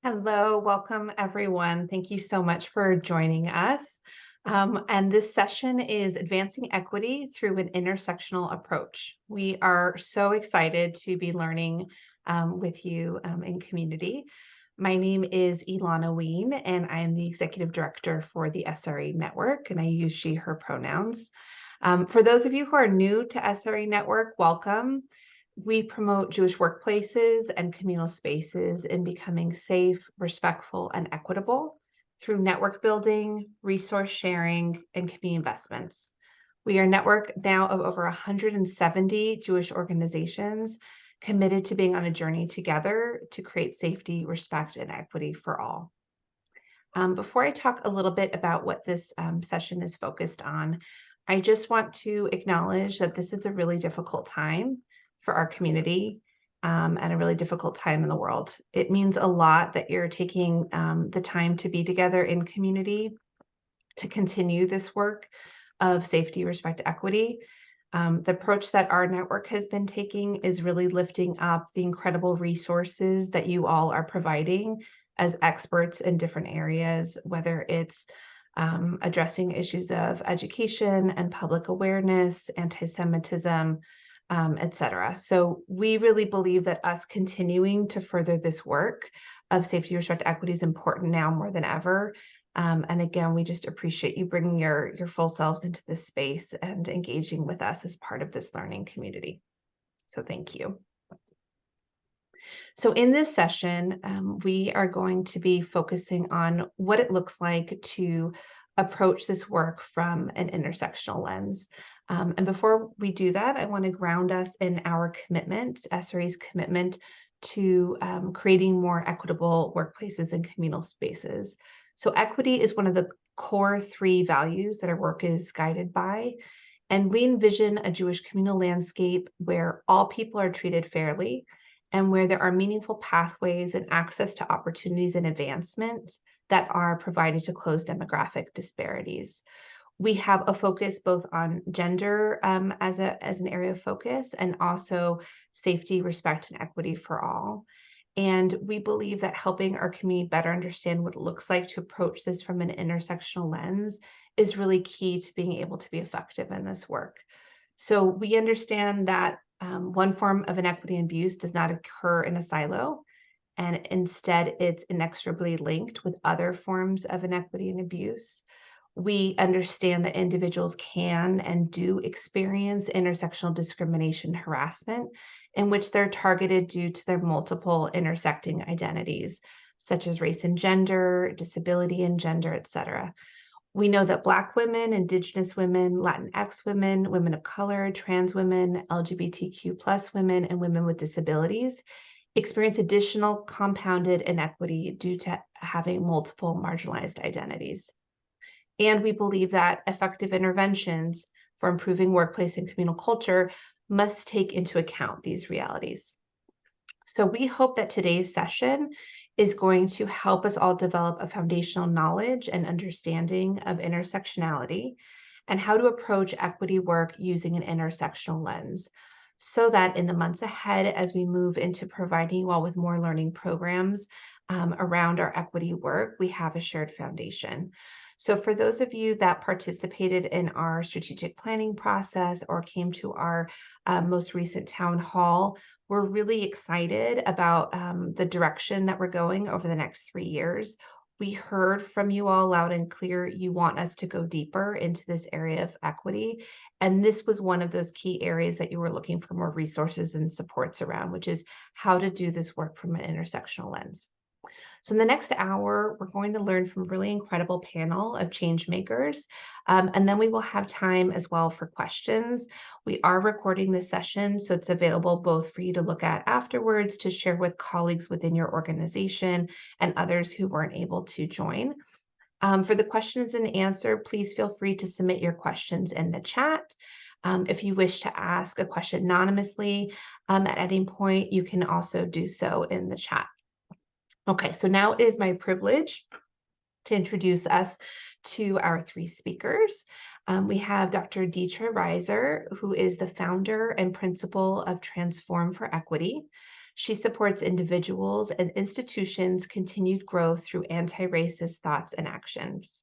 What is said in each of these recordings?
Hello, welcome everyone. Thank you so much for joining us. And this session is Advancing Equity Through an Intersectional Approach. We are so excited to be learning with you in community. My name is Ilana Ween, and I am the Executive Director for the SRE Network, and I use she, her pronouns. For those of you who are new to SRE Network, welcome. We promote Jewish workplaces and communal spaces in becoming safe, respectful, and equitable through network building, resource sharing, and community investments. We are a network now of over 170 Jewish organizations committed to being on a journey together to create safety, respect, and equity for all. Before I talk a little bit about what this session is focused on, I just want to acknowledge that this is a really difficult time for our community and a really difficult time in the world. It means a lot that you're taking the time to be together in community to continue this work of safety, respect, equity. The approach that our network has been taking is really lifting up the incredible resources that you all are providing as experts in different areas, whether it's addressing issues of education and public awareness, anti-Semitism, et cetera. So we really believe that us continuing to further this work of safety, respect, equity is important now more than ever. And again, we just appreciate you bringing your full selves into this space and engaging with us as part of this learning community. So thank you. So in this session, we are going to be focusing on what it looks like to approach this work from an intersectional lens. And before we do that, I want to ground us in our commitment, SRE's commitment to creating more equitable workplaces and communal spaces. So equity is one of the core 3 values that our work is guided by. And we envision a Jewish communal landscape where all people are treated fairly and where there are meaningful pathways and access to opportunities and advancements that are provided to close demographic disparities. We have a focus both on gender as an area of focus and also safety, respect, and equity for all. And we believe that helping our community better understand what it looks like to approach this from an intersectional lens is really key to being able to be effective in this work. So we understand that one form of inequity and abuse does not occur in a silo, and instead it's inextricably linked with other forms of inequity and abuse. We understand that individuals can and do experience intersectional discrimination harassment in which they're targeted due to their multiple intersecting identities, such as race and gender, disability and gender, et cetera. We know that Black women, Indigenous women, Latinx women, women of color, trans women, LGBTQ plus women, and women with disabilities experience additional compounded inequity due to having multiple marginalized identities. And we believe that effective interventions for improving workplace and communal culture must take into account these realities. So we hope that today's session is going to help us all develop a foundational knowledge and understanding of intersectionality and how to approach equity work using an intersectional lens, so that in the months ahead, as we move into providing you all with more learning programs around our equity work, we have a shared foundation. So for those of you that participated in our strategic planning process or came to our most recent town hall, we're really excited about the direction that we're going over the next 3 years. We heard from you all loud and clear, you want us to go deeper into this area of equity. And this was one of those key areas that you were looking for more resources and supports around, which is how to do this work from an intersectional lens. So in the next hour, we're going to learn from a really incredible panel of change makers. And then we will have time as well for questions. We are recording this session, so it's available both for you to look at afterwards, to share with colleagues within your organization and others who weren't able to join. For the questions and answer, please feel free to submit your questions in the chat. If you wish to ask a question anonymously at any point, you can also do so in the chat. Okay, so now it is my privilege to introduce us to our 3 speakers. We have Dr. Deitra Reiser, who is the founder and principal of Transform for Equity. She supports individuals and institutions' continued growth through anti-racist thoughts and actions.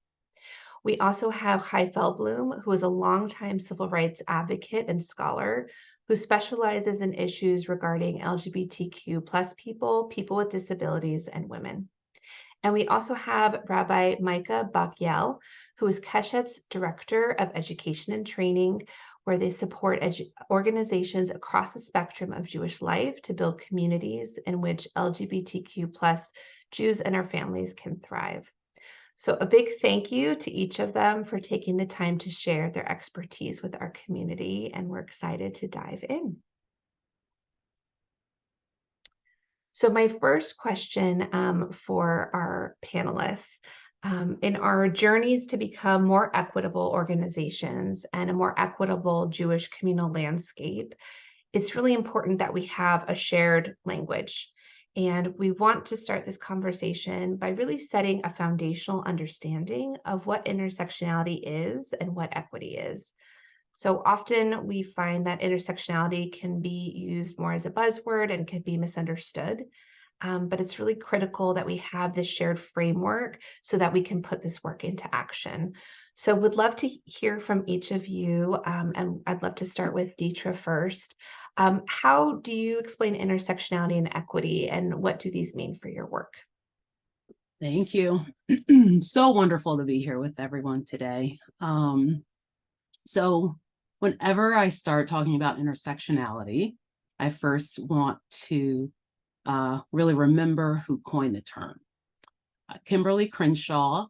We also have Feldblum, who is a longtime civil rights advocate and scholar who specializes in issues regarding LGBTQ plus people, people with disabilities, and women. And we also have Rabbi Micah Buck-Yael, who is Keshet's Director of Education and Training, where they support organizations across the spectrum of Jewish life to build communities in which LGBTQ plus Jews and our families can thrive. So a big thank you to each of them for taking the time to share their expertise with our community, and we're excited to dive in. So my first question for our panelists, in our journeys to become more equitable organizations and a more equitable Jewish communal landscape, it's really important that we have a shared language. And we want to start this conversation by really setting a foundational understanding of what intersectionality is and what equity is. So often we find that intersectionality can be used more as a buzzword and can be misunderstood. But it's really critical that we have this shared framework so that we can put this work into action. So would love to hear from each of you, and I'd love to start with Deitra first. How do you explain intersectionality and equity, and what do these mean for your work? Thank you. So wonderful to be here with everyone today. So whenever I start talking about intersectionality, I first want to really remember who coined the term. Kimberly Crenshaw,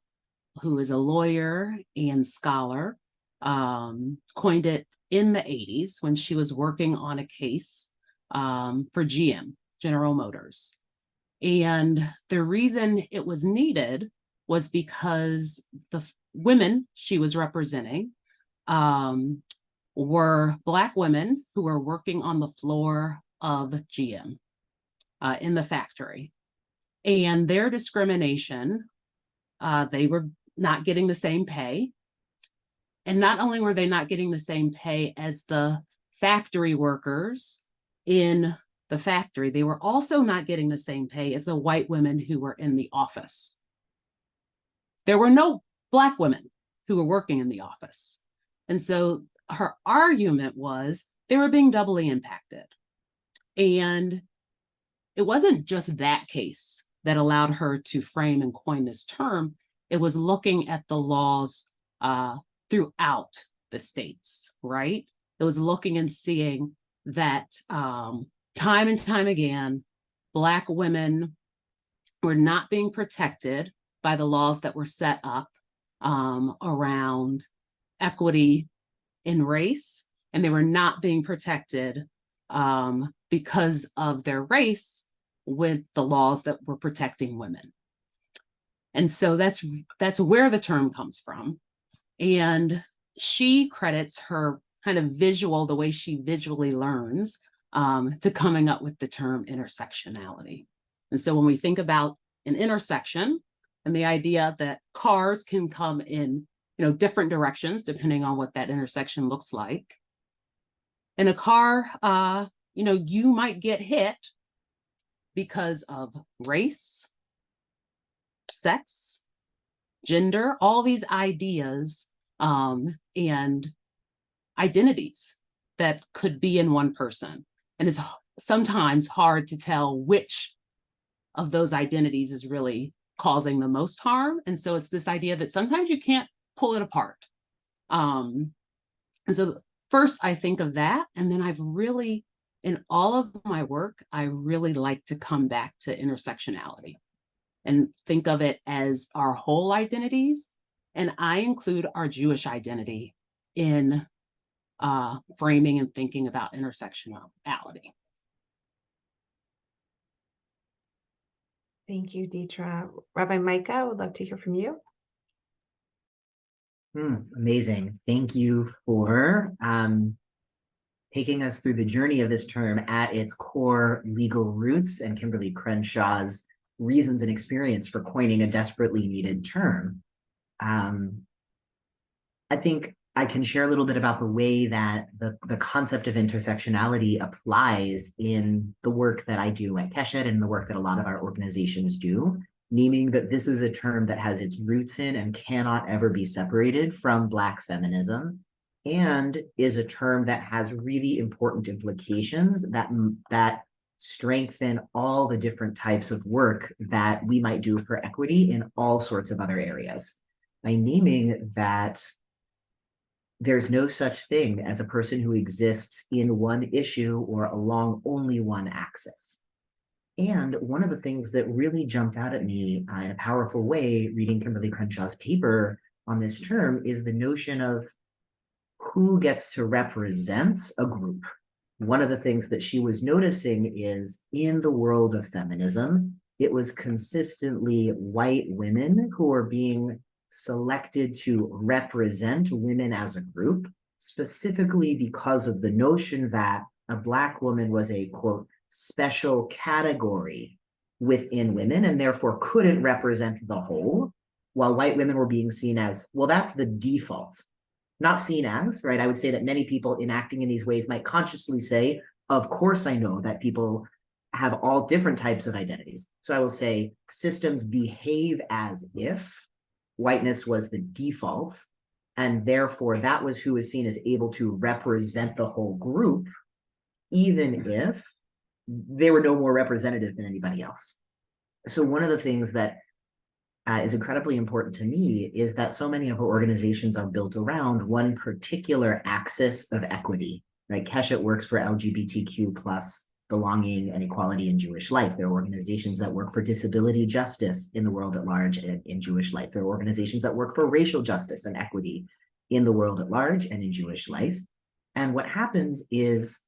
who is a lawyer and scholar, coined it in the 80s when she was working on a case for GM, General Motors. And the reason it was needed was because the women she was representing were Black women who were working on the floor of GM in the factory. And their discrimination, they were not getting the same pay. And not only were they not getting the same pay as the factory workers in the factory, they were also not getting the same pay as the white women who were in the office. There were no Black women who were working in the office. And so her argument was they were being doubly impacted. And it wasn't just that case that allowed her to frame and coin this term. It was looking at the laws throughout the states, right? It was looking and seeing that time and time again, Black women were not being protected by the laws that were set up around equity in race, and they were not being protected because of their race with the laws that were protecting women. And so that's where the term comes from. And she credits her kind of the way she visually learns, to coming up with the term intersectionality. And so when we think about an intersection and the idea that cars can come in, different directions depending on what that intersection looks like. In a car, you might get hit because of race, sex, gender, all these ideas and identities that could be in one person. And it's sometimes hard to tell which of those identities is really causing the most harm. And so it's this idea that sometimes you can't pull it apart. And so first I think of that, and then in all of my work, I really like to come back to intersectionality and think of it as our whole identities. And I include our Jewish identity in framing and thinking about intersectionality. Thank you, Deitra. Rabbi Micah, I would love to hear from you. Amazing. Thank you for taking us through the journey of this term at its core legal roots and Kimberly Crenshaw's reasons and experience for coining a desperately needed term. I think I can share a little bit about the way that the concept of intersectionality applies in the work that I do at Keshet and the work that a lot of our organizations do, naming that this is a term that has its roots in and cannot ever be separated from Black feminism, and is a term that has really important implications that strengthen all the different types of work that we might do for equity in all sorts of other areas. By naming that there's no such thing as a person who exists in one issue or along only one axis. And one of the things that really jumped out at me in a powerful way reading Kimberly Crenshaw's paper on this term is the notion of who gets to represent a group. One of the things that she was noticing is in the world of feminism, it was consistently white women who were being selected to represent women as a group, specifically because of the notion that a Black woman was a, quote, special category within women and therefore couldn't represent the whole, while white women were being seen as, well, that's the default. Not seen as, right? I would say that many people enacting in these ways might consciously say, of course I know that people have all different types of identities. So I will say systems behave as if whiteness was the default, and therefore that was who was seen as able to represent the whole group, even if they were no more representative than anybody else. So one of the things that is incredibly important to me is that so many of our organizations are built around one particular axis of equity, right? Keshet works for LGBTQ plus belonging and equality in Jewish life. There are organizations that work for disability justice in the world at large and in Jewish life. There are organizations that work for racial justice and equity in the world at large and in Jewish life. And what happens is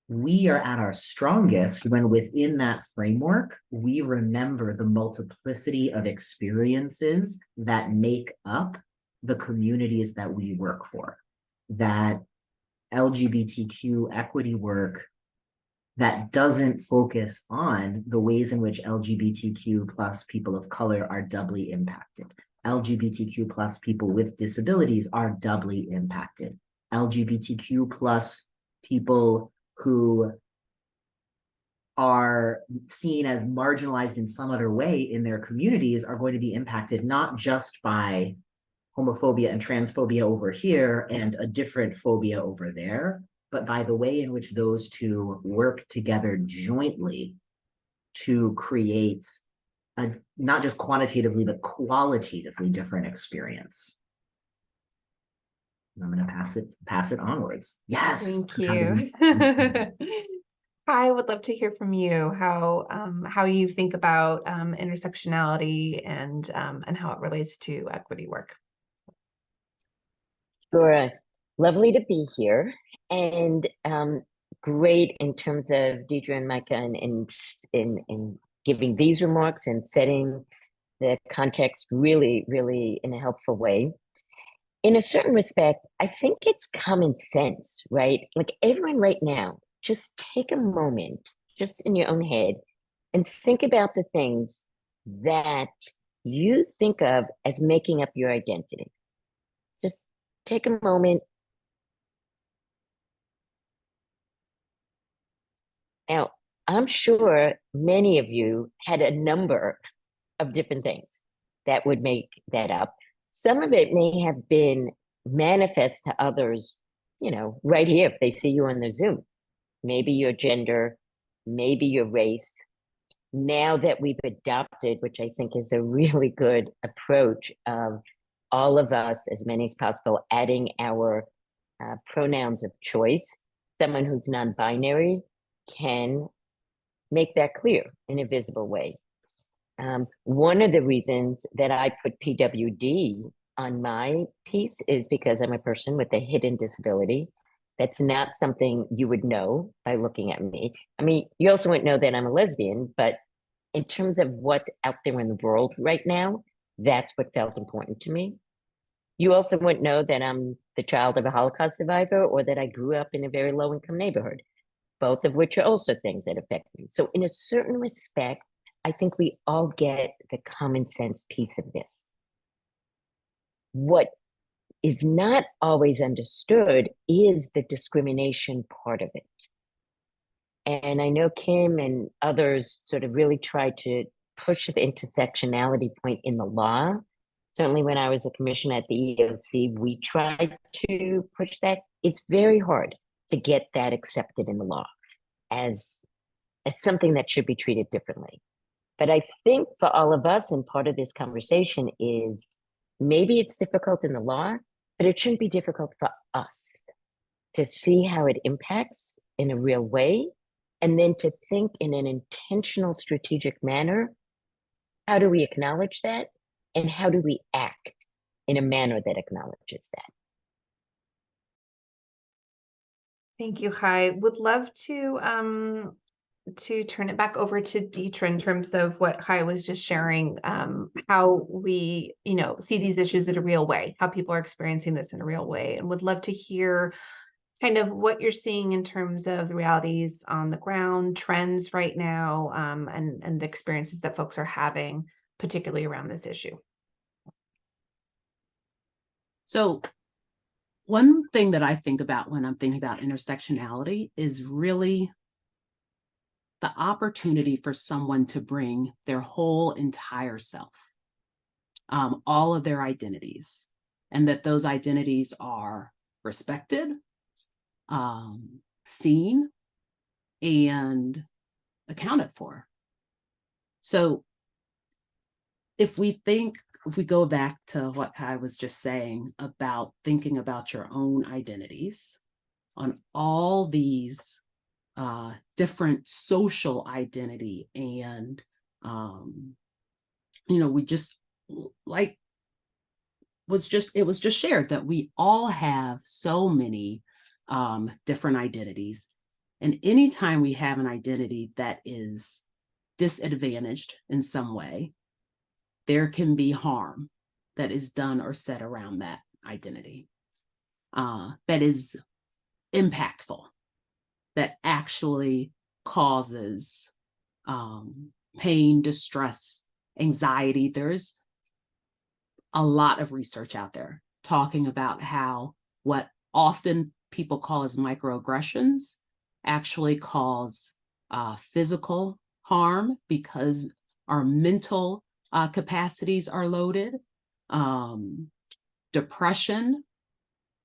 we are at our strongest when within that framework, we remember the multiplicity of experiences that make up the communities that we work for. That LGBTQ equity work that doesn't focus on the ways in which LGBTQ plus people of color are doubly impacted. LGBTQ plus people with disabilities are doubly impacted. LGBTQ plus people who are seen as marginalized in some other way in their communities are going to be impacted not just by homophobia and transphobia over here and a different phobia over there, but by the way in which those two work together jointly to create a not just quantitatively, but qualitatively different experience. I'm going to pass it onwards. Yes. Thank you. I would love to hear from you how you think about intersectionality and how it relates to equity work. Sure. Lovely to be here, and great in terms of Deitra and Micah in giving these remarks and setting the context really, really in a helpful way. In a certain respect, I think it's common sense, right? Like everyone right now, just take a moment, just in your own head, and think about the things that you think of as making up your identity. Just take a moment. Now, I'm sure many of you had a number of different things that would make that up. Some of it may have been manifest to others, right here, if they see you on the Zoom. Maybe your gender, maybe your race. Now that we've adopted, which I think is a really good approach of all of us, as many as possible, adding our pronouns of choice, someone who's non-binary can make that clear in a visible way. One of the reasons that I put PWD on my piece is because I'm a person with a hidden disability. That's not something you would know by looking at me. I mean, you also wouldn't know that I'm a lesbian, but in terms of what's out there in the world right now, that's what felt important to me. You also wouldn't know that I'm the child of a Holocaust survivor or that I grew up in a very low-income neighborhood, both of which are also things that affect me. So in a certain respect, I think we all get the common sense piece of this. What is not always understood is the discrimination part of it. And I know Kim and others sort of really tried to push the intersectionality point in the law. Certainly when I was a commissioner at the EOC, we tried to push that. It's very hard to get that accepted in the law as something that should be treated differently. But I think for all of us, and part of this conversation is maybe it's difficult in the law, but it shouldn't be difficult for us to see how it impacts in a real way, and then to think in an intentional, strategic manner, how do we acknowledge that? And how do we act in a manner that acknowledges that? Thank you, Hai. Would love to turn it back over to Deitra in terms of what Hai was just sharing, how we, see these issues in a real way, how people are experiencing this in a real way, and would love to hear kind of what you're seeing in terms of the realities on the ground, trends right now, and the experiences that folks are having, particularly around this issue. So one thing that I think about when I'm thinking about intersectionality is really the opportunity for someone to bring their whole entire self, all of their identities, and that those identities are respected, seen, and accounted for. So if we go back to what I was just saying about thinking about your own identities on all these different social identity, and we just it was just shared that we all have so many different identities, and anytime we have an identity that is disadvantaged in some way, there can be harm that is done or said around that identity that is impactful, that actually causes pain, distress, anxiety. There's a lot of research out there talking about how what often people call as microaggressions actually cause physical harm because our mental capacities are loaded, depression.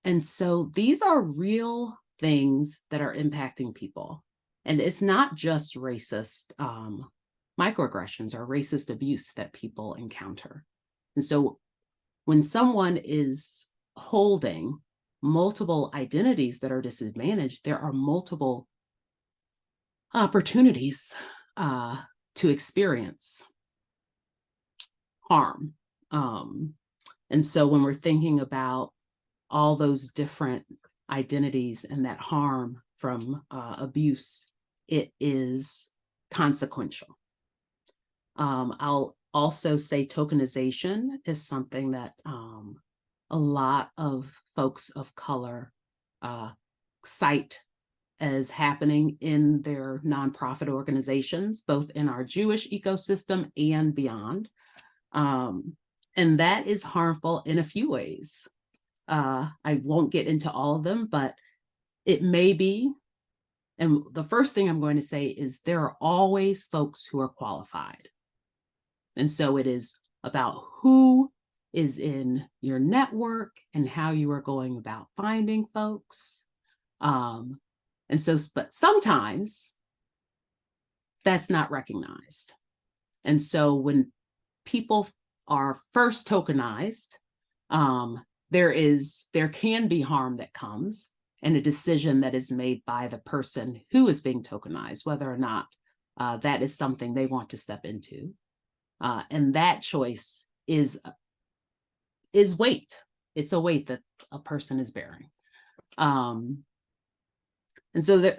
And so these are real things that are impacting people. And it's not just racist microaggressions or racist abuse that people encounter. And so when someone is holding multiple identities that are disadvantaged, there are multiple opportunities to experience harm. And so when we're thinking about all those different identities and that harm from abuse, it is consequential. I'll also say tokenization is something that a lot of folks of color cite as happening in their nonprofit organizations, both in our Jewish ecosystem and beyond. And that is harmful in a few ways. I won't get into all of them, but it may be. And the first thing I'm going to say is there are always folks who are qualified. And so it is about who is in your network and how you are going about finding folks. And so, but sometimes that's not recognized. And so when people are first tokenized, there can be harm that comes, and a decision that is made by the person who is being tokenized, whether or not that is something they want to step into. And that choice is weight. It's a weight that a person is bearing. And so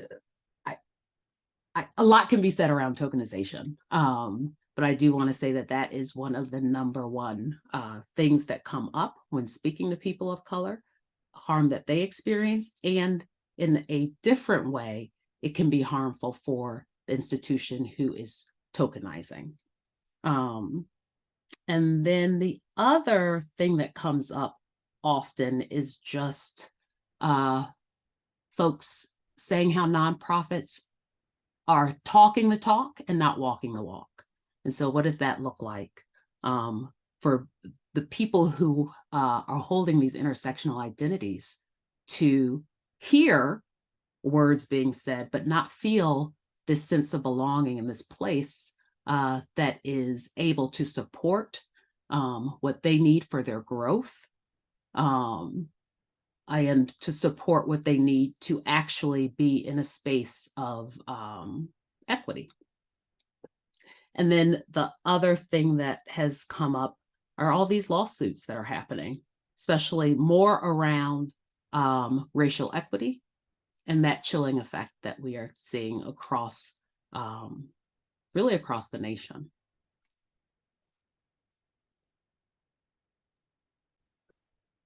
a lot can be said around tokenization. But I do want to say that that is one of the number one things that come up when speaking to people of color, harm that they experience, and in a different way, it can be harmful for the institution who is tokenizing. And then the other thing that comes up often is just folks saying how nonprofits are talking the talk and not walking the walk. And so what does that look like for the people who are holding these intersectional identities to hear words being said, but not feel this sense of belonging in this place that is able to support what they need for their growth, and to support what they need to actually be in a space of equity. And then the other thing that has come up are all these lawsuits that are happening, especially more around racial equity and that chilling effect that we are seeing across, really across the nation.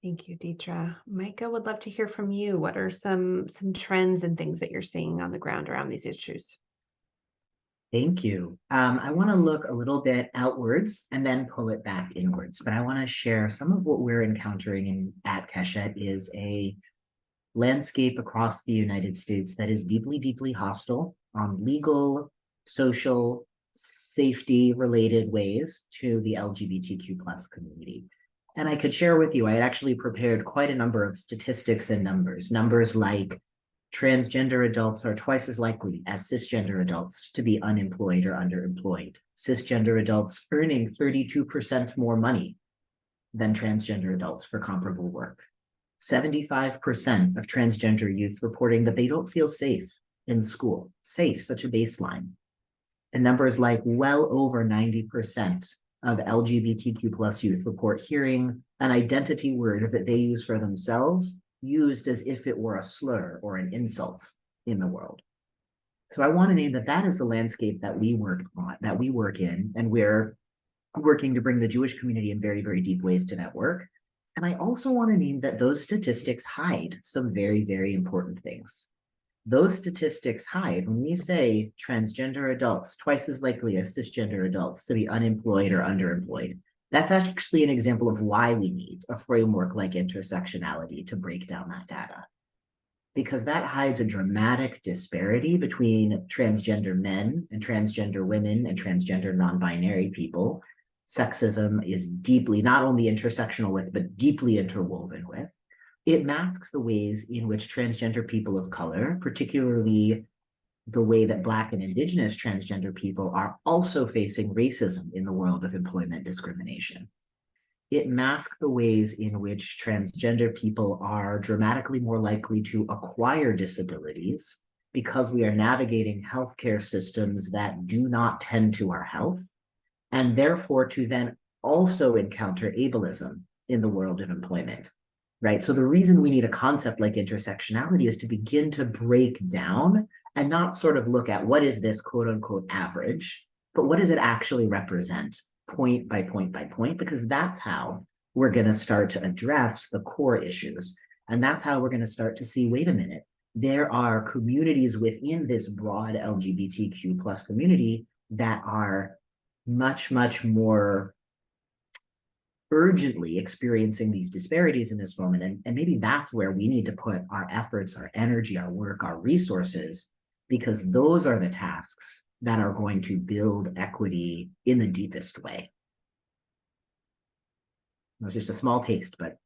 Thank you, Deitra. Micah, would love to hear from you. What are some trends and things that you're seeing on the ground around these issues? Thank you. I want to look a little bit outwards and then pull it back inwards, but I want to share some of what we're encountering at Keshet is a landscape across the United States that is deeply, deeply hostile on legal, social, safety-related ways to the LGBTQ+ community. And I could share with you, I had actually prepared quite a number of statistics and numbers like transgender adults are twice as likely as cisgender adults to be unemployed or underemployed. Cisgender adults earning 32% more money than transgender adults for comparable work. 75% of transgender youth reporting that they don't feel safe in school. Safe, such a baseline. And numbers like well over 90% of LGBTQ+ youth report hearing an identity word that they use for themselves used as if it were a slur or an insult in the world. So I want to name that is the landscape that we work in, and we're working to bring the Jewish community in very, very deep ways to that work. And I also want to name that those statistics hide some very, very important things. Those statistics hide, when we say transgender adults twice as likely as cisgender adults to be unemployed or underemployed, that's actually an example of why we need a framework like intersectionality to break down that data. Because that hides a dramatic disparity between transgender men and transgender women and transgender non-binary people. Sexism is deeply, not only intersectional with, but deeply interwoven with. It masks the ways in which transgender people of color, particularly the way that Black and Indigenous transgender people are also facing racism in the world of employment discrimination. It masks the ways in which transgender people are dramatically more likely to acquire disabilities because we are navigating healthcare systems that do not tend to our health, and therefore to then also encounter ableism in the world of employment, right? So the reason we need a concept like intersectionality is to begin to break down and not sort of look at what is this quote unquote average, but what does it actually represent point by point by point, because that's how we're going to start to address the core issues. And that's how we're going to start to see, wait a minute, there are communities within this broad LGBTQ+ community that are much, much more urgently experiencing these disparities in this moment. And maybe that's where we need to put our efforts, our energy, our work, our resources, because those are the tasks that are going to build equity in the deepest way. That's just a small taste, but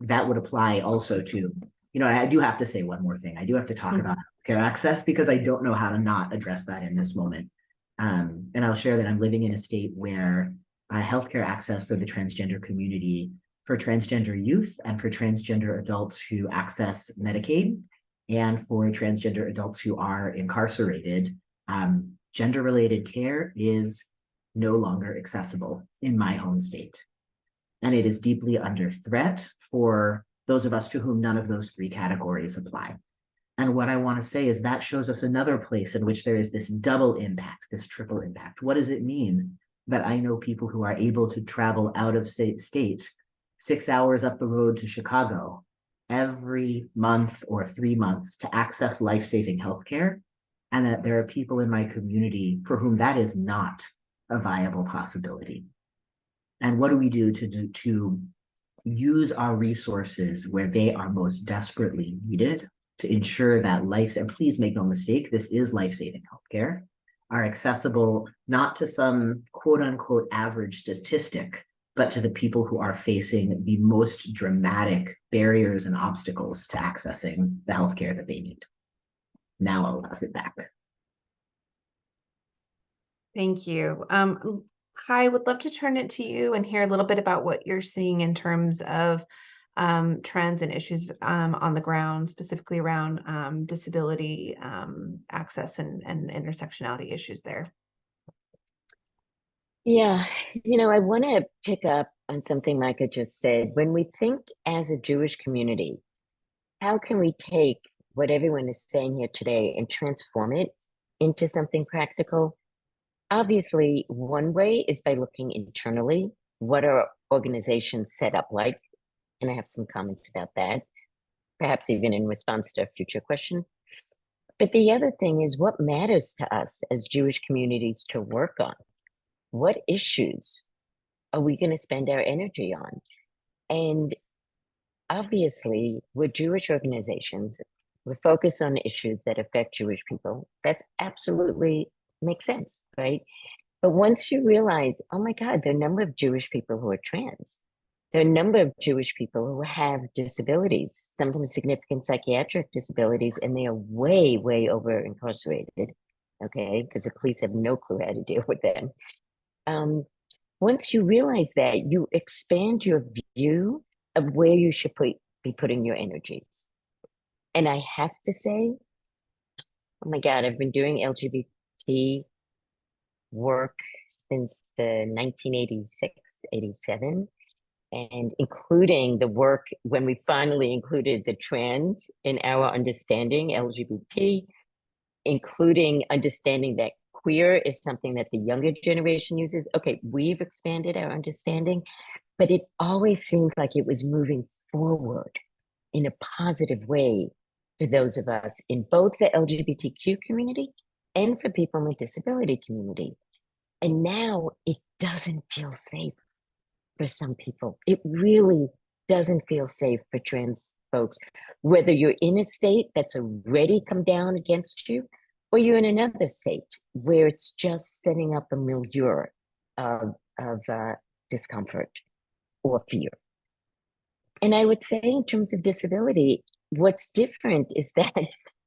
that would apply also to, I do have to say one more thing. I do have to talk about healthcare access because I don't know how to not address that in this moment. And I'll share that I'm living in a state where healthcare access for the transgender community, for transgender youth and for transgender adults who access Medicaid, and for transgender adults who are incarcerated, gender-related care is no longer accessible in my home state. And it is deeply under threat for those of us to whom none of those three categories apply. And what I want to say is that shows us another place in which there is this double impact, this triple impact. What does it mean that I know people who are able to travel out of state 6 hours up the road to Chicago every month or 3 months to access life-saving healthcare, and that there are people in my community for whom that is not a viable possibility? And what do we do to use our resources where they are most desperately needed to ensure that life, and please make no mistake, this is life-saving healthcare, are accessible not to some quote unquote average statistic, but to the people who are facing the most dramatic barriers and obstacles to accessing the healthcare that they need. Now I'll pass it back. Thank you. Kai, would love to turn it to you and hear a little bit about what you're seeing in terms of trends and issues on the ground, specifically around disability access and intersectionality issues there. Yeah, I want to pick up on something Micah just said. When we think as a Jewish community, how can we take what everyone is saying here today and transform it into something practical? Obviously, one way is by looking internally. What are organizations set up like? And I have some comments about that, perhaps even in response to a future question. But the other thing is what matters to us as Jewish communities to work on? What issues are we going to spend our energy on? And obviously, we're Jewish organizations. We're focused on issues that affect Jewish people. That's absolutely makes sense, right? But once you realize, oh my God, there are a number of Jewish people who are trans. There are a number of Jewish people who have disabilities, sometimes significant psychiatric disabilities, and they are way, way over incarcerated, okay? Because the police have no clue how to deal with them. Once you realize that, you expand your view of where you should be putting your energies. And I have to say, oh my God, I've been doing LGBT work since the 1986, 87, and including the work when we finally included the trans in our understanding, LGBT, including understanding that queer is something that the younger generation uses. Okay, we've expanded our understanding, but it always seemed like it was moving forward in a positive way for those of us in both the LGBTQ community and for people in the disability community. And now it doesn't feel safe for some people. It really doesn't feel safe for trans folks, whether you're in a state that's already come down against you, or you're in another state where it's just setting up a milieu of discomfort or fear. And I would say in terms of disability, what's different is that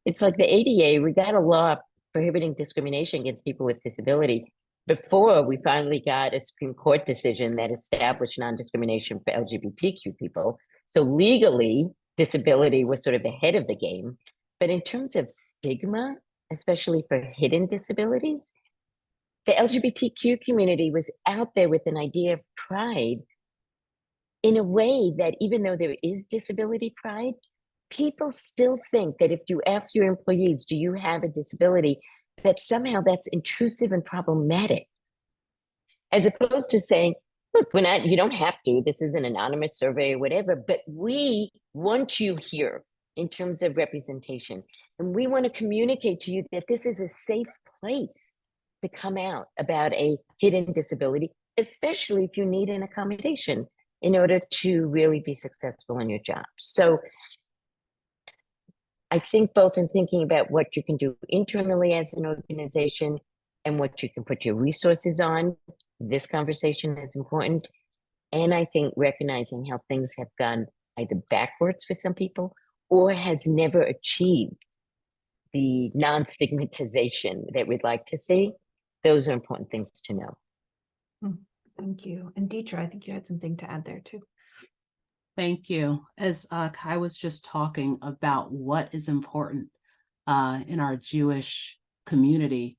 it's like the ADA, we got a law prohibiting discrimination against people with disability before we finally got a Supreme Court decision that established non-discrimination for LGBTQ people. So legally, disability was sort of ahead of the game. But in terms of stigma, especially for hidden disabilities, the LGBTQ community was out there with an idea of pride in a way that even though there is disability pride, people still think that if you ask your employees, do you have a disability, that somehow that's intrusive and problematic. As opposed to saying, look, you don't have to, this is an anonymous survey or whatever, but we want you here in terms of representation. And we want to communicate to you that this is a safe place to come out about a hidden disability, especially if you need an accommodation in order to really be successful in your job. So I think both in thinking about what you can do internally as an organization and what you can put your resources on, this conversation is important. And I think recognizing how things have gone either backwards for some people or has never achieved the non-stigmatization that we'd like to see, those are important things to know. Thank you. And Deitra, I think you had something to add there too. Thank you. As Kai was just talking about what is important in our Jewish community,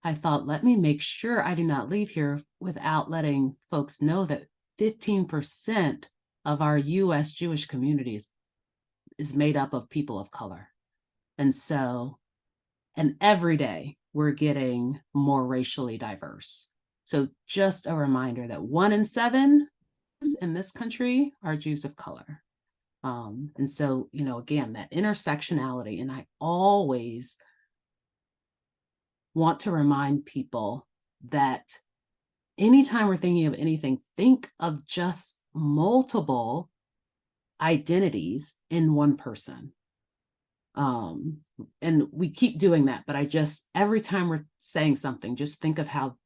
I thought, let me make sure I do not leave here without letting folks know that 15% of our US Jewish communities is made up of people of color. And every day we're getting more racially diverse. So just a reminder that 1 in 7 in this country are Jews of color. And so, again, that intersectionality, and I always want to remind people that anytime we're thinking of anything, think of just multiple identities in one person. And we keep doing that, but every time we're saying something, just think of how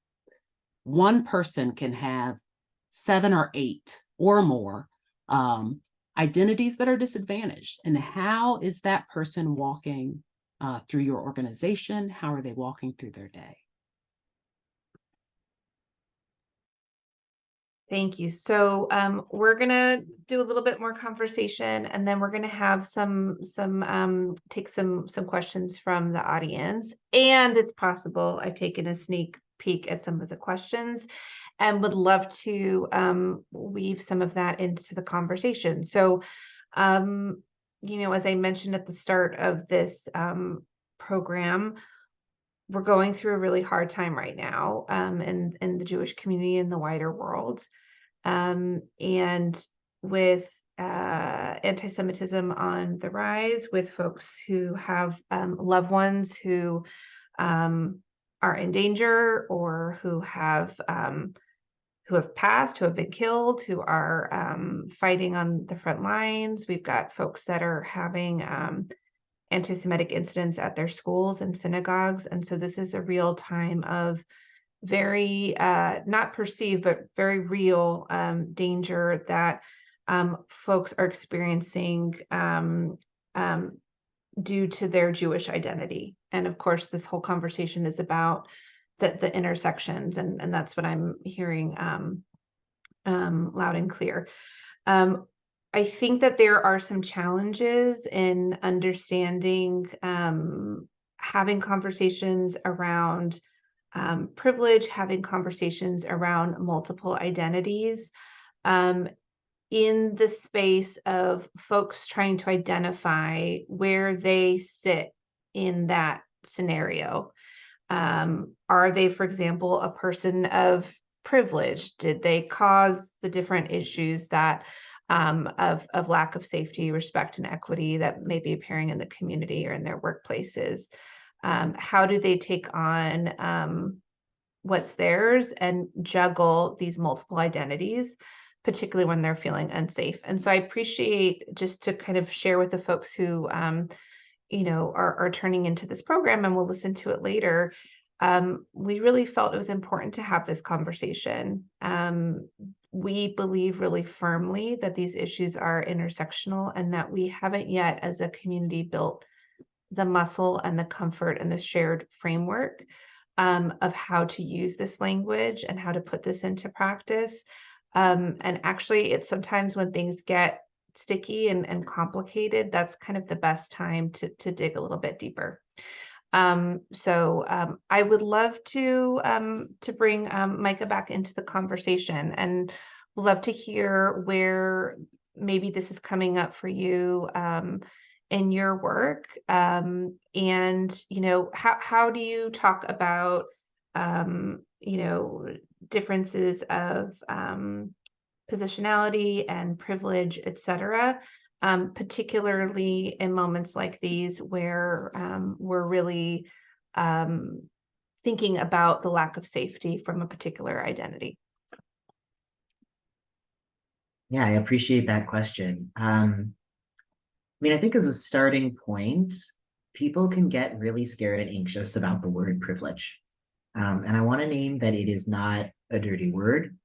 one person can have 7 or 8 or more identities that are disadvantaged. And how is that person walking through your organization? How are they walking through their day? Thank you. So we're gonna do a little bit more conversation, and then we're gonna have take some questions from the audience. And it's possible I've taken a sneak peek at some of the questions, and would love to weave some of that into the conversation. So, as I mentioned at the start of this program, we're going through a really hard time right now in the Jewish community and the wider world. And with anti-Semitism on the rise, with folks who have loved ones who are in danger, or who have passed, who have been killed, who are fighting on the front lines. We've got folks that are having anti-Semitic incidents at their schools and synagogues. And so this is a real time of very not perceived, but very real danger that folks are experiencing due to their Jewish identity. And of course, this whole conversation is about the intersections, and that's what I'm hearing loud and clear. I think that there are some challenges in understanding, having conversations around privilege, having conversations around multiple identities, in the space of folks trying to identify where they sit in that scenario. Are they, for example, a person of privilege? Did they cause the different issues that of lack of safety, respect, and equity that may be appearing in the community or in their workplaces? How do they take on what's theirs and juggle these multiple identities, particularly when they're feeling unsafe? And so I appreciate, just to kind of share with the folks who are turning into this program and will listen to it later, we really felt it was important to have this conversation. We believe really firmly that these issues are intersectional, and that we haven't yet, as a community, built the muscle and the comfort and the shared framework of how to use this language and how to put this into practice. And actually, it's sometimes when things get sticky and complicated, that's kind of the best time to dig a little bit deeper. So I would love to bring Micah back into the conversation, and would love to hear where maybe this is coming up for you in your work. And how do you talk about differences of positionality and privilege, et cetera, particularly in moments like these where we're really thinking about the lack of safety from a particular identity? Yeah, I appreciate that question. I think as a starting point, people can get really scared and anxious about the word privilege. And I want to name that it is not a dirty word.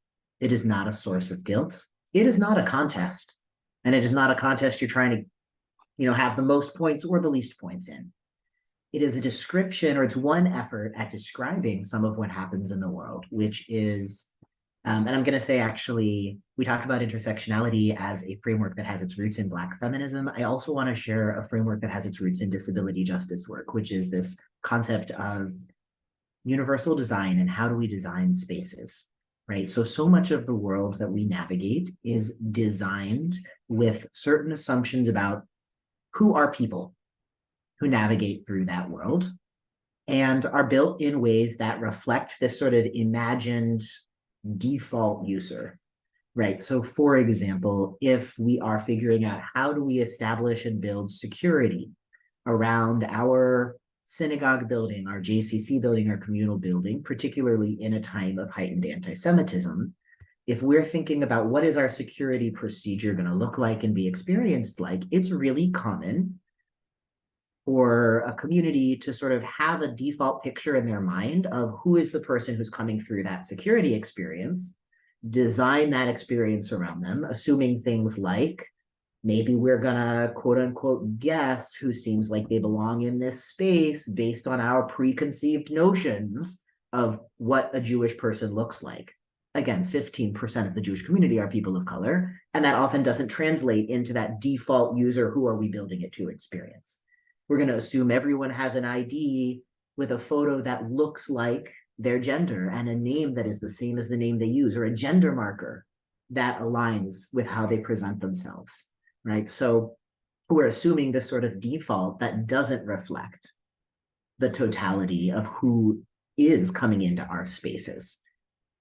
It is not a source of guilt. It is not a contest. And it is not a contest you're trying to, have the most points or the least points in. It is a description, or it's one effort at describing some of what happens in the world, which is, and I'm going to say, actually, we talked about intersectionality as a framework that has its roots in Black feminism. I also want to share a framework that has its roots in disability justice work, which is this concept of universal design and how do we design spaces, right? So much of the world that we navigate is designed with certain assumptions about who are people who navigate through that world, and are built in ways that reflect this sort of imagined default user, right? So for example, if we are figuring out how do we establish and build security around our synagogue building, our JCC building, our communal building, particularly in a time of heightened anti-Semitism, if we're thinking about what is our security procedure going to look like and be experienced like, it's really common for a community to sort of have a default picture in their mind of who is the person who's coming through that security experience, design that experience around them, assuming things like, maybe we're gonna quote unquote guess who seems like they belong in this space based on our preconceived notions of what a Jewish person looks like. Again, 15% of the Jewish community are people of color, and that often doesn't translate into that default user, who are we building it to experience. We're going to assume everyone has an ID with a photo that looks like their gender and a name that is the same as the name they use, or a gender marker that aligns with how they present themselves, right? So we're assuming this sort of default that doesn't reflect the totality of who is coming into our spaces.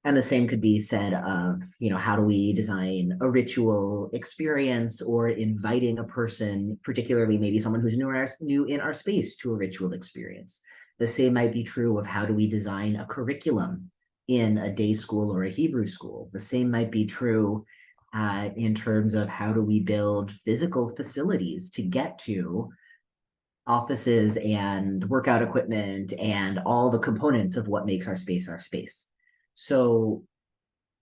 And the same could be said of, how do we design a ritual experience, or inviting a person, particularly maybe someone who's new in our space, to a ritual experience. The same might be true of how do we design a curriculum in a day school or a Hebrew school. The same might be true in terms of how do we build physical facilities to get to offices and workout equipment and all the components of what makes our space our space. So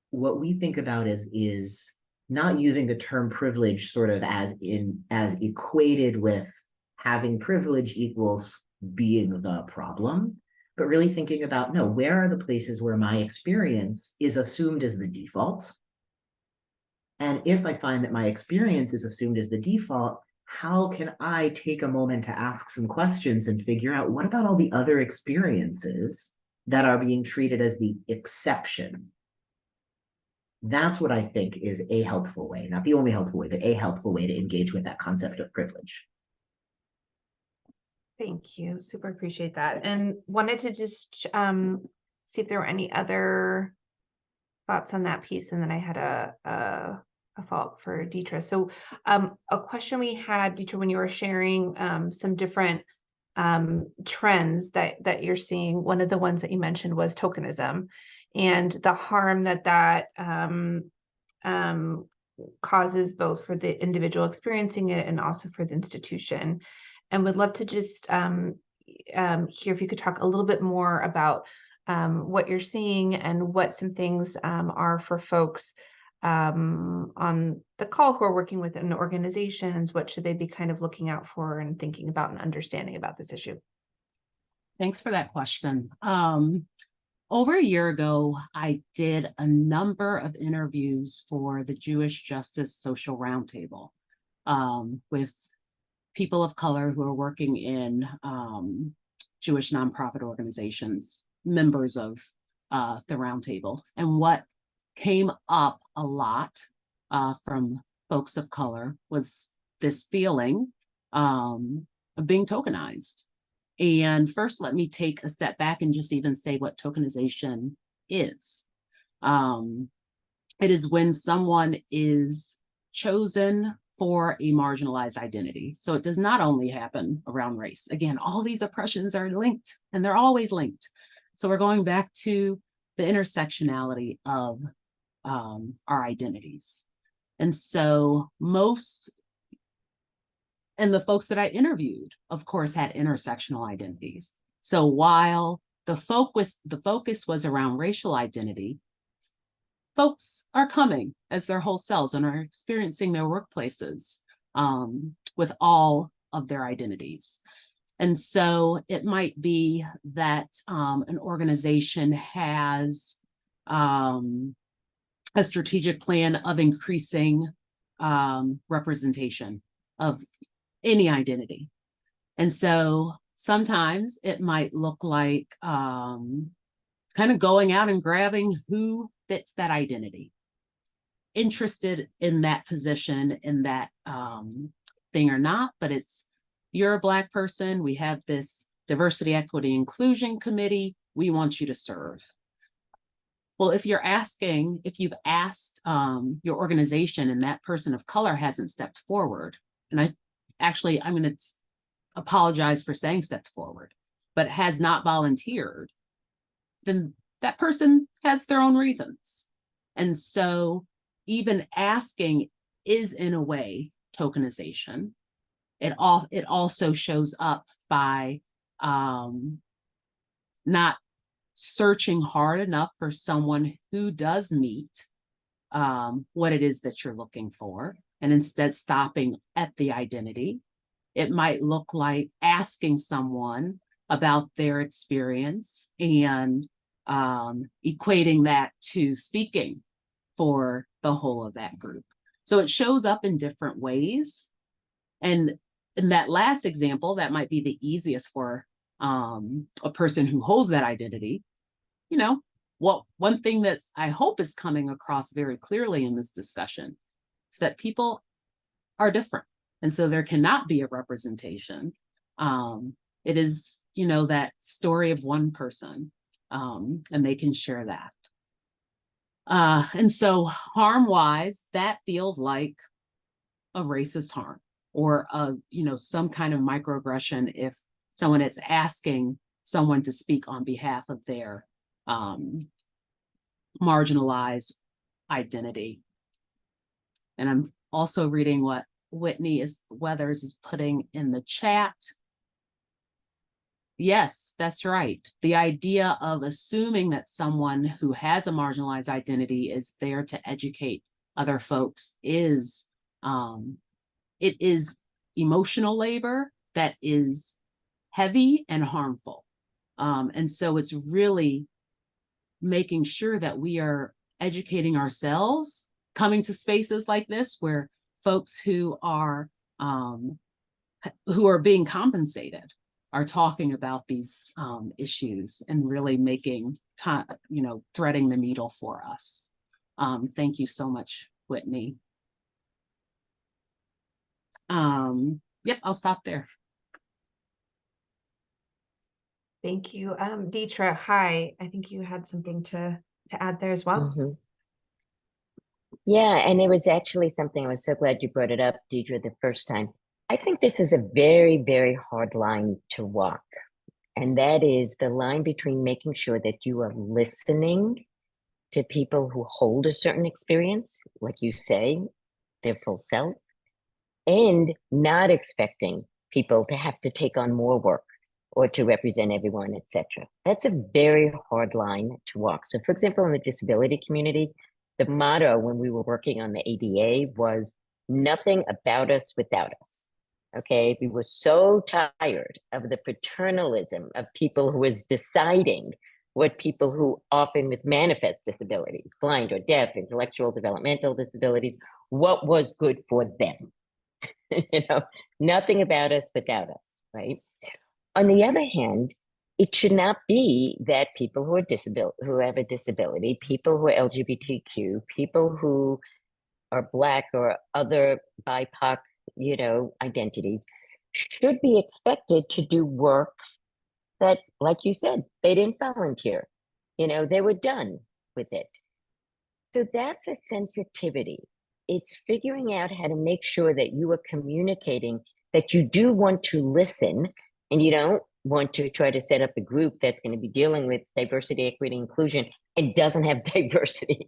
what we think about is not using the term privilege sort of as equated with having privilege equals being the problem, but really thinking about, no, where are the places where my experience is assumed as the default? And if I find that my experience is assumed as the default, how can I take a moment to ask some questions and figure out, what about all the other experiences that are being treated as the exception? That's what I think is a helpful way, not the only helpful way, but a helpful way to engage with that concept of privilege. Thank you. Super appreciate that. And wanted to just see if there were any other thoughts on that piece. And then I had a follow-up for Deitra. So a question we had, Deitra, when you were sharing some different trends that you're seeing, one of the ones that you mentioned was tokenism, and the harm that causes both for the individual experiencing it and also for the institution. And would love to just hear if you could talk a little bit more about what you're seeing and what some things are for folks on the call who are working within organizations. What should they be kind of looking out for and thinking about and understanding about this issue? Thanks for that question. Over a year ago, I did a number of interviews for the Jewish Justice Social Roundtable with people of color who are working in Jewish nonprofit organizations, members of the roundtable. And what came up a lot from folks of color was this feeling of being tokenized. And first, let me take a step back and just even say what tokenization is. It is when someone is chosen for a marginalized identity. So it does not only happen around race. Again, all these oppressions are linked, and they're always linked. So we're going back to the intersectionality of our identities. And so and the folks that I interviewed, of course, had intersectional identities. So while the focus was around racial identity, folks are coming as their whole selves and are experiencing their workplaces with all of their identities. And so it might be that an organization has a strategic plan of increasing representation of any identity. And so sometimes it might look like kind of going out and grabbing who fits that identity, interested in that position, in that thing or not, but you're a Black person, we have this diversity, equity, inclusion committee, we want you to serve. Well, if you've asked your organization and that person of color hasn't stepped forward, and I'm going to apologize for saying stepped forward, but has not volunteered, then that person has their own reasons. And so even asking is in a way tokenization. It also shows up by not searching hard enough for someone who does meet what it is that you're looking for, and instead stopping at the identity. It might look like asking someone about their experience and equating that to speaking for the whole of that group. So it shows up in different ways. And in that last example, that might be the easiest for a person who holds that identity. You know, one thing that I hope is coming across very clearly in this discussion is that people are different. And so there cannot be a representation. It is, you know, that story of one person, and they can share that. And so harm-wise, that feels like a racist harm, or you know, some kind of microaggression if someone is asking someone to speak on behalf of their marginalized identity. And I'm also reading what Whitney Weathers is putting in the chat. Yes, that's right. The idea of assuming that someone who has a marginalized identity is there to educate other folks is, it is emotional labor that is heavy and harmful. And so it's really making sure that we are educating ourselves, coming to spaces like this where folks who are being compensated are talking about these issues and really making time, you know, threading the needle for us. Thank you so much, Whitney. Yep, I'll stop there. Thank you. Deitra, hi. I think you had something to add there as well. Mm-hmm. Yeah, and it was actually something, I was so glad you brought it up, Deidre, the first time. I think this is a very, very hard line to walk. And that is the line between making sure that you are listening to people who hold a certain experience, like you say, their full self, and not expecting people to have to take on more work or to represent everyone, etc. That's a very hard line to walk. So for example, in the disability community, the motto when we were working on the ADA was nothing about us without us. Okay, we were so tired of the paternalism of people who was deciding what people who often with manifest disabilities, blind or deaf, intellectual, developmental disabilities, what was good for them. You know, nothing about us without us, right? On the other hand, it should not be that people who are who have a disability, people who are LGBTQ, people who are Black or other BIPOC, you know, identities, should be expected to do work that, like you said, they didn't volunteer. You know, they were done with it. So that's a sensitivity. It's figuring out how to make sure that you are communicating that you do want to listen, and you don't want to try to set up a group that's going to be dealing with diversity, equity, inclusion, and doesn't have diversity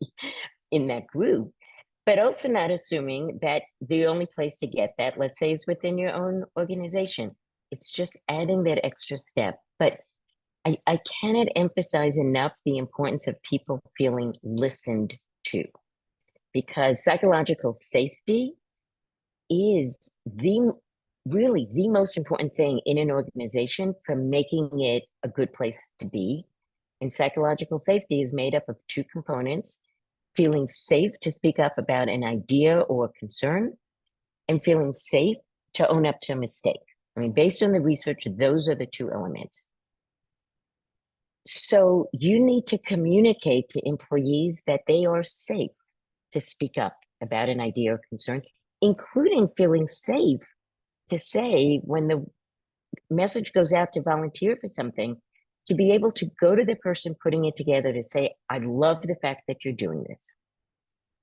in that group, but also not assuming that the only place to get that, let's say, is within your own organization. It's just adding that extra step. But I cannot emphasize enough the importance of people feeling listened to, because psychological safety is really the most important thing in an organization for making it a good place to be. And psychological safety is made up of two components: feeling safe to speak up about an idea or concern, and feeling safe to own up to a mistake. I mean, based on the research, those are the two elements. So you need to communicate to employees that they are safe to speak up about an idea or concern, including feeling safe to say when the message goes out to volunteer for something, to be able to go to the person putting it together to say, I love the fact that you're doing this.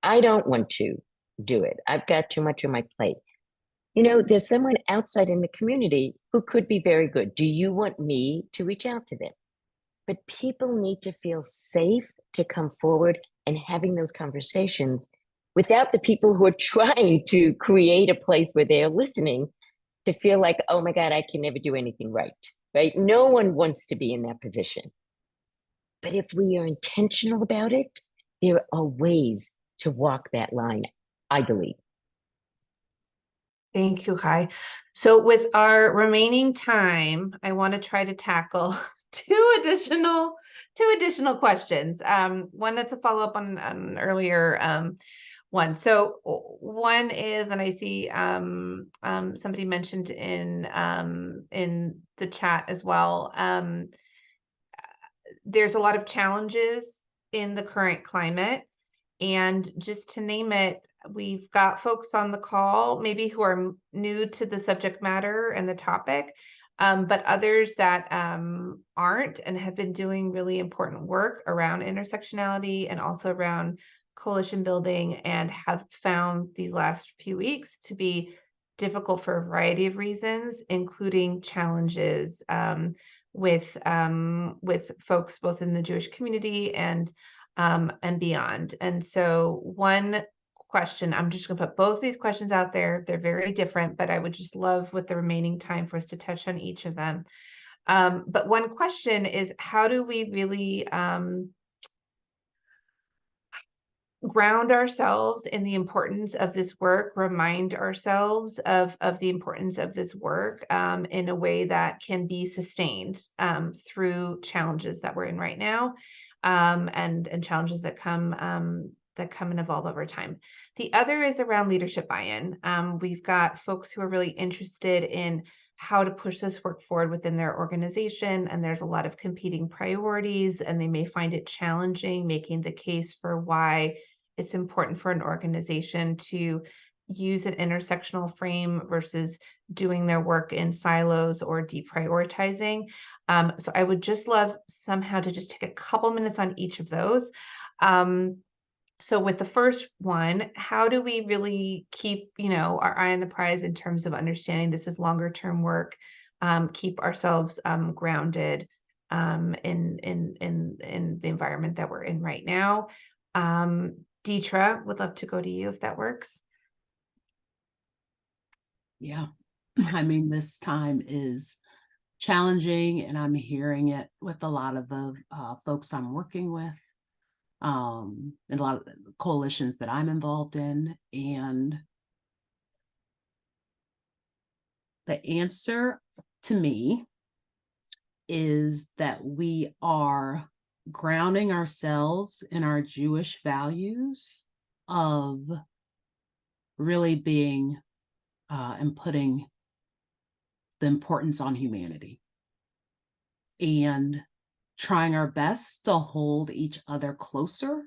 I don't want to do it. I've got too much on my plate. You know, there's someone outside in the community who could be very good. Do you want me to reach out to them? But people need to feel safe to come forward and having those conversations without the people who are trying to create a place where they're listening to feel like, oh my God, I can never do anything right, right? No one wants to be in that position. But if we are intentional about it, there are ways to walk that line, I believe. Thank you, Kai. So with our remaining time, I want to try to tackle two additional questions. One that's a follow-up on an earlier one. So one is, and I see somebody mentioned in the chat as well, there's a lot of challenges in the current climate. And just to name it, we've got folks on the call, maybe who are new to the subject matter and the topic, but others that aren't and have been doing really important work around intersectionality and also around coalition building, and have found these last few weeks to be difficult for a variety of reasons, including challenges with folks both in the Jewish community and beyond. And so one question, I'm just going to put both these questions out there. They're very different, but I would just love with the remaining time for us to touch on each of them. But one question is, how do we really ground ourselves in the importance of this work, remind ourselves of the importance of this work in a way that can be sustained through challenges that we're in right now, and challenges that come and evolve over time. The other is around leadership buy-in. We've got folks who are really interested in how to push this work forward within their organization, and there's a lot of competing priorities, and they may find it challenging making the case for why it's important for an organization to use an intersectional frame versus doing their work in silos or deprioritizing. So I would just love somehow to just take a couple minutes on each of those. So with the first one, how do we really keep, our eye on the prize in terms of understanding this is longer term work, keep ourselves grounded in the environment that we're in right now? Deitra, would love to go to you if that works. Yeah, I mean, this time is challenging, and I'm hearing it with a lot of the folks I'm working with, and a lot of the coalitions that I'm involved in. And the answer to me is that we are grounding ourselves in our Jewish values of really being and putting the importance on humanity, and trying our best to hold each other closer,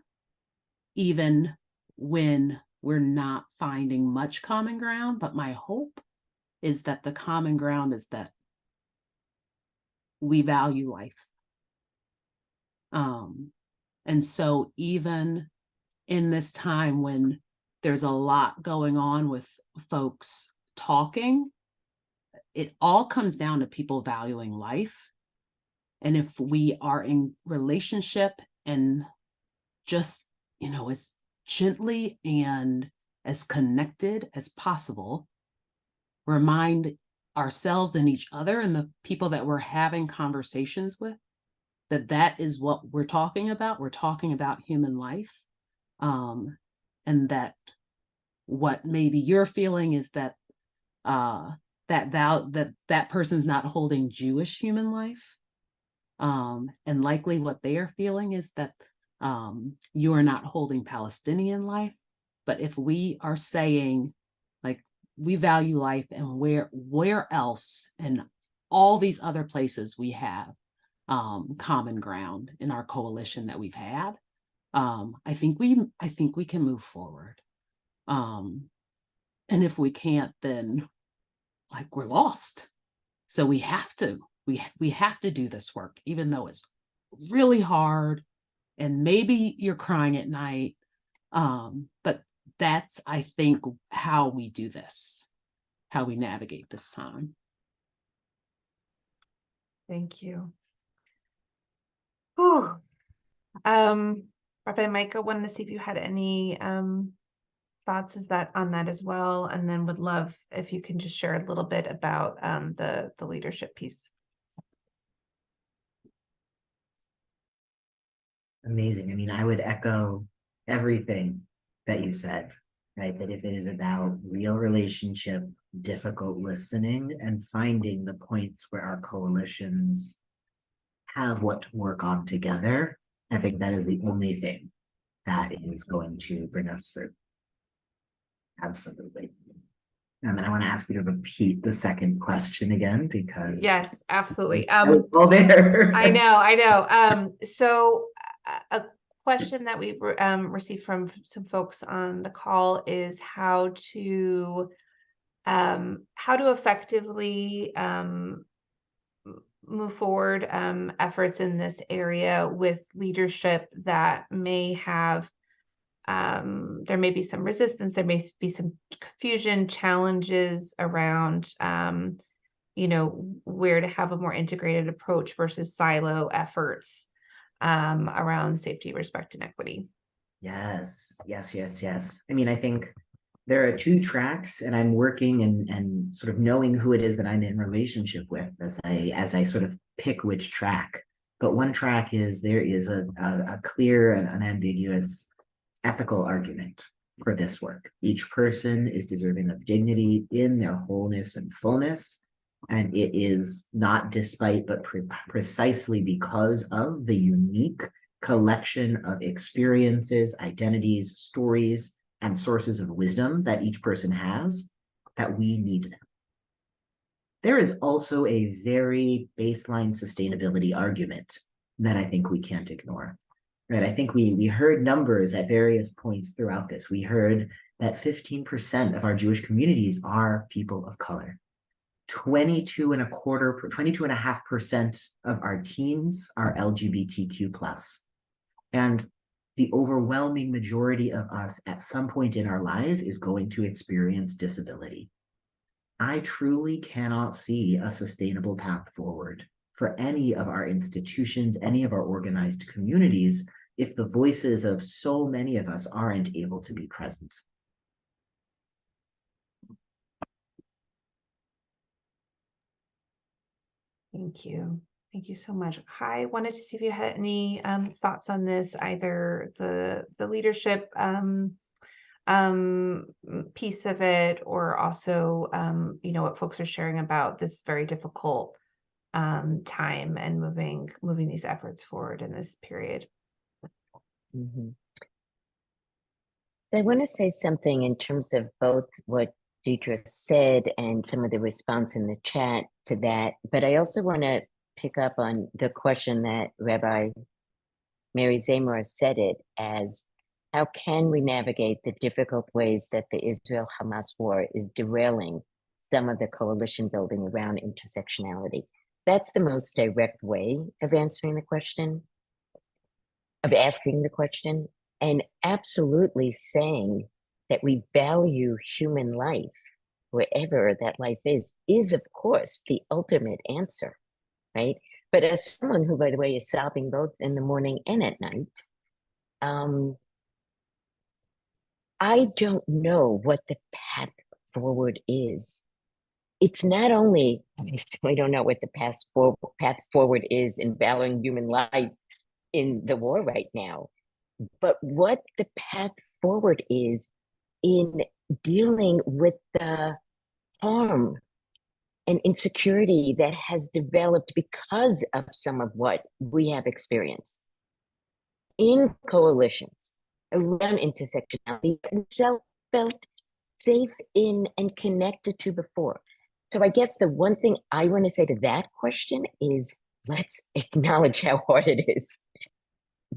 even when we're not finding much common ground. But my hope is that the common ground is that we value life. And so even in this time when there's a lot going on with folks talking, it all comes down to people valuing life. And if we are in relationship and just, as gently and as connected as possible, remind ourselves and each other and the people that we're having conversations with that is what we're talking about. We're talking about human life. And that what maybe you're feeling is that that person's not holding Jewish human life. And likely what they are feeling is that you are not holding Palestinian life. But if we are saying, like, we value life, and where else in all these other places we have common ground in our coalition that we've had, I think we can move forward. And if we can't, then we're lost. So we have to do this work, even though it's really hard and maybe you're crying at night. But that's, I think, how we do this, how we navigate this time. Thank you. Whew. Rabbi Micah, wanted to see if you had any thoughts on that as well, and then would love if you can just share a little bit about the leadership piece. Amazing. I mean, I would echo everything that you said, right? That if it is about real relationship, difficult listening, and finding the points where our coalitions have what to work on together, I think that is the only thing that is going to bring us through. Absolutely. And I want to ask you to repeat the second question again, because Yes, absolutely. I was all there. I know. So a question that we received from some folks on the call is how to effectively move forward efforts in this area with leadership that may have there may be some resistance, there may be some confusion, challenges around where to have a more integrated approach versus silo efforts around safety, respect, and equity. Yes. I mean, I think there are two tracks, and I'm working and sort of knowing who it is that I'm in relationship with as I sort of pick which track. But one track is there is a clear and unambiguous ethical argument for this work. Each person is deserving of dignity in their wholeness and fullness. And it is not despite, but precisely because of the unique collection of experiences, identities, stories, and sources of wisdom that each person has that we need them. There is also a very baseline sustainability argument that I think we can't ignore. Right. I think we heard numbers at various points throughout this. We heard that 15% of our Jewish communities are people of color. 22.5% of our teens are LGBTQ+. And the overwhelming majority of us at some point in our lives is going to experience disability. I truly cannot see a sustainable path forward for any of our institutions, any of our organized communities, if the voices of so many of us aren't able to be present. Thank you. Thank you so much. I wanted to see if you had any thoughts on this, either the leadership piece of it, or also what folks are sharing about this very difficult time and moving these efforts forward in this period. Mm-hmm. I want to say something in terms of both what Deitra said and some of the response in the chat to that, but I also want to pick up on the question that Rabbi Mary Zamor said it as, how can we navigate the difficult ways that the Israel-Hamas war is derailing some of the coalition building around intersectionality? That's the most direct way of answering the question, of asking the question, and absolutely saying that we value human life, wherever that life is of course the ultimate answer, right? But as someone who, by the way, is sobbing both in the morning and at night, I don't know what the path forward is. It's not only, we don't know what the path forward is in valuing human life in the war right now, but what the path forward is in dealing with the harm and insecurity that has developed because of some of what we have experienced in coalitions around intersectionality that we felt safe in and connected to before. So I guess the one thing I want to say to that question is, let's acknowledge how hard it is.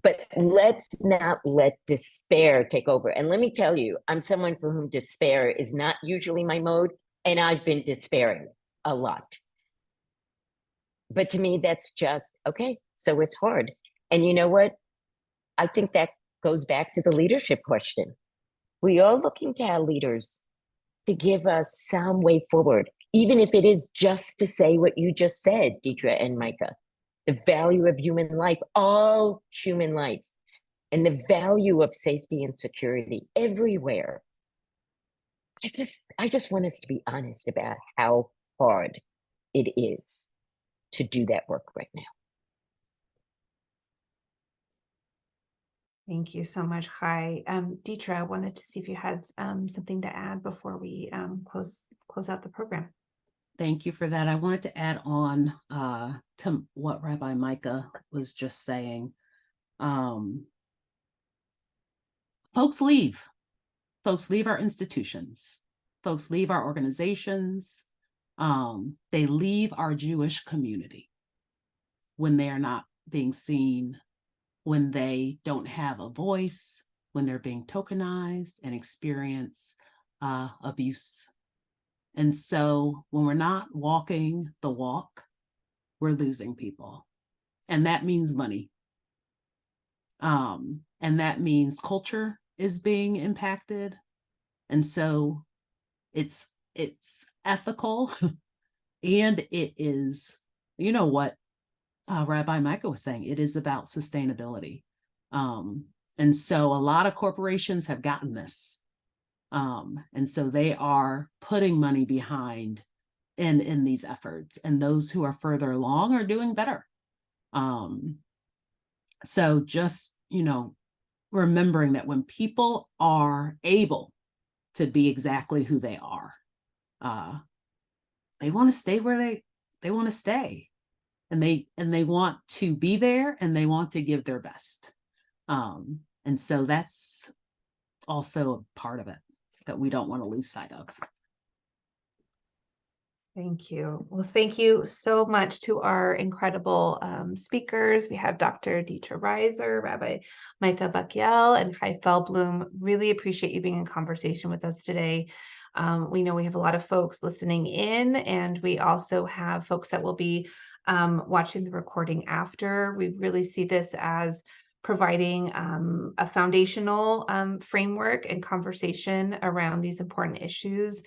But let's not let despair take over. And let me tell you, I'm someone for whom despair is not usually my mode, and I've been despairing a lot. But to me, that's just, okay, so it's hard. And you know what? I think that goes back to the leadership question. We are looking to our leaders to give us some way forward, even if it is just to say what you just said, Deitra and Micah, the value of human life, all human life, and the value of safety and security everywhere. I just want us to be honest about how hard it is to do that work right now. Thank you so much, Chai. Deitra, I wanted to see if you had something to add before we close out the program. Thank you for that. I wanted to add on to what Rabbi Micah was just saying. Folks leave. Folks leave our institutions. Folks leave our organizations. They leave our Jewish community when they are not being seen, when they don't have a voice, when they're being tokenized and experience abuse. And so when we're not walking the walk, we're losing people. And that means money. And that means culture is being impacted. And so it's ethical and it is, you know what Rabbi Micah was saying, it is about sustainability. And so a lot of corporations have gotten this. And so they are putting money behind in these efforts, and those who are further along are doing better. So just, remembering that when people are able to be exactly who they are, they want to stay where they want to stay, and they want to be there, and they want to give their best. And so that's also a part of it that we don't want to lose sight of. Thank you. Well, thank you so much to our incredible speakers. We have Dr. Deitra Reiser, Rabbi Micah Buck-Yael, and Chai Feldblum. Really appreciate you being in conversation with us today. We know we have a lot of folks listening in, and we also have folks that will be watching the recording after. We really see this as providing a foundational framework and conversation around these important issues.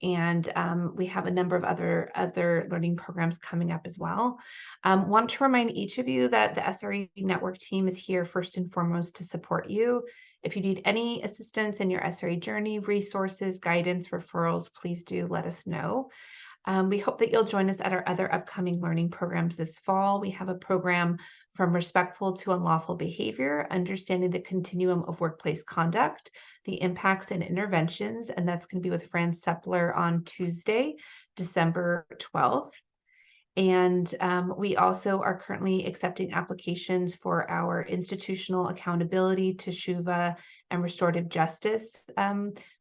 And we have a number of other learning programs coming up as well. Want to remind each of you that the SRE Network team is here first and foremost to support you. If you need any assistance in your SRE journey, resources, guidance, referrals, please do let us know. We hope that you'll join us at our other upcoming learning programs this fall. We have a program from respectful to unlawful behavior, understanding the continuum of workplace conduct, the impacts and interventions, and that's going to be with Fran Sepler on Tuesday, December 12th. And we also are currently accepting applications for our institutional accountability to teshuva and restorative justice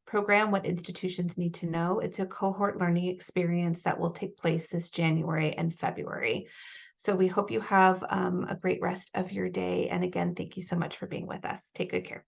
program, What Institutions Need to Know. It's a cohort learning experience that will take place this January and February. So we hope you have a great rest of your day. And again, thank you so much for being with us. Take good care.